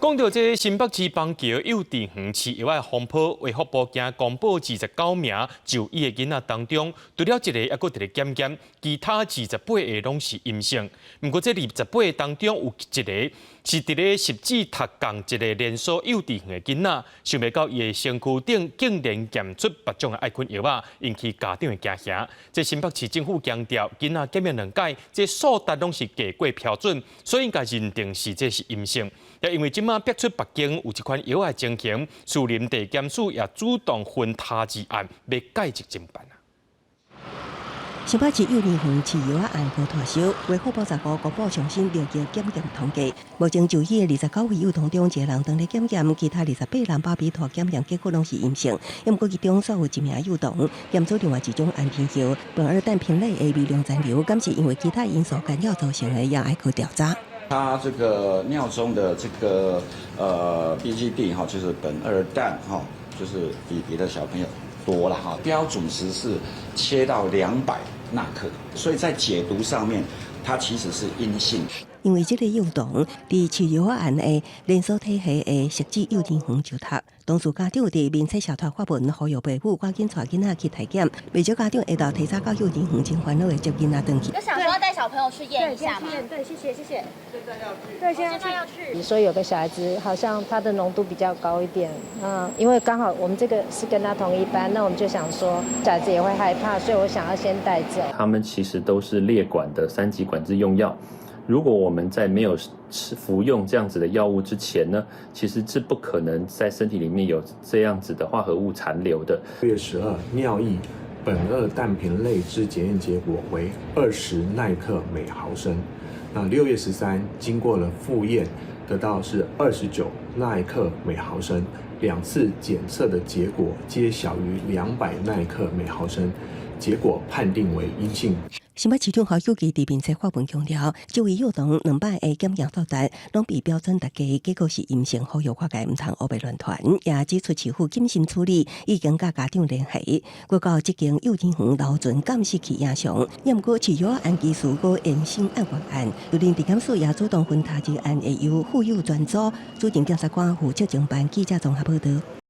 讲到这新北市邦桥幼稚园饲药的风波，卫福部今公布29名就医的囡仔当中，除了一个还佫伫咧检验，其他28个拢是阴性。不过这28个当中有一个是伫咧10指读共一个连锁幼稚园的囡仔，想袂到伊的身躯顶竟然检出别种的爱菌药啊，引起家长的惊吓。这新北市政府强调，囡仔检验2届，这数值拢是过过标准，所以应该认定是这是阴性。也因为即马逼出北京有一款药的情形，树林地检署也主动分他治案，要解决怎么办啊？新北市幼儿园饲药案无脱手，卫福部15公布上新6月检验统计，目前就医的29位幼童中，一个人当咧检验，其他28人包皮图检验结果拢是阴性。因过其中所有1名幼童验出另外一种氨平药苯二氮平类 A 微量残留，敢是因为其他因素干扰造成的，也爱去调查。他这个尿中的这个BGD 哈，就是苯二氮哈，就是比别的小朋友多了哈。标准值是切到200纳克，所以在解读上面，它其实是阴性。因为这个幼童伫饲药案的连锁体系的实际幼稚园就读，当事家长伫面册社团发文呼吁父母赶紧带囡仔去体检，未少家长下到提早到幼稚园真烦恼的接囡仔回去。就想说带小朋友去验一下嘛。对，谢谢。现在要去。对，现在要去。所以有个小孩子好像他的浓度比较高一点，因为刚好我们这个是跟他同一班，那我们就想说小孩子也会害怕，所以我想要先带走。他们其实都是列管的3级管制用药。如果我们在没有服用这样子的药物之前呢，其实是不可能在身体里面有这样子的化合物残留的。6月12尿液苯二氮平类之检验结果为20耐克每毫升。那6月13经过了复验，得到是29耐克每毫升，2次检测的结果皆小于200耐克每毫升，结果判定为阴性。新北市长侯友宜伫面册发文强调，这位幼童2摆的检验数值拢比标准大家，结果是阴性，呼吁化解唔通乌白乱传。也指出市府谨慎处理，已经甲家长联系。国告这间幼稚园留存监视器影像，也毋过饲药案技术过延伸案发案，幼林地检署也主动分他治案，会由妇幼专组主任检察官负责承办记者综合报道。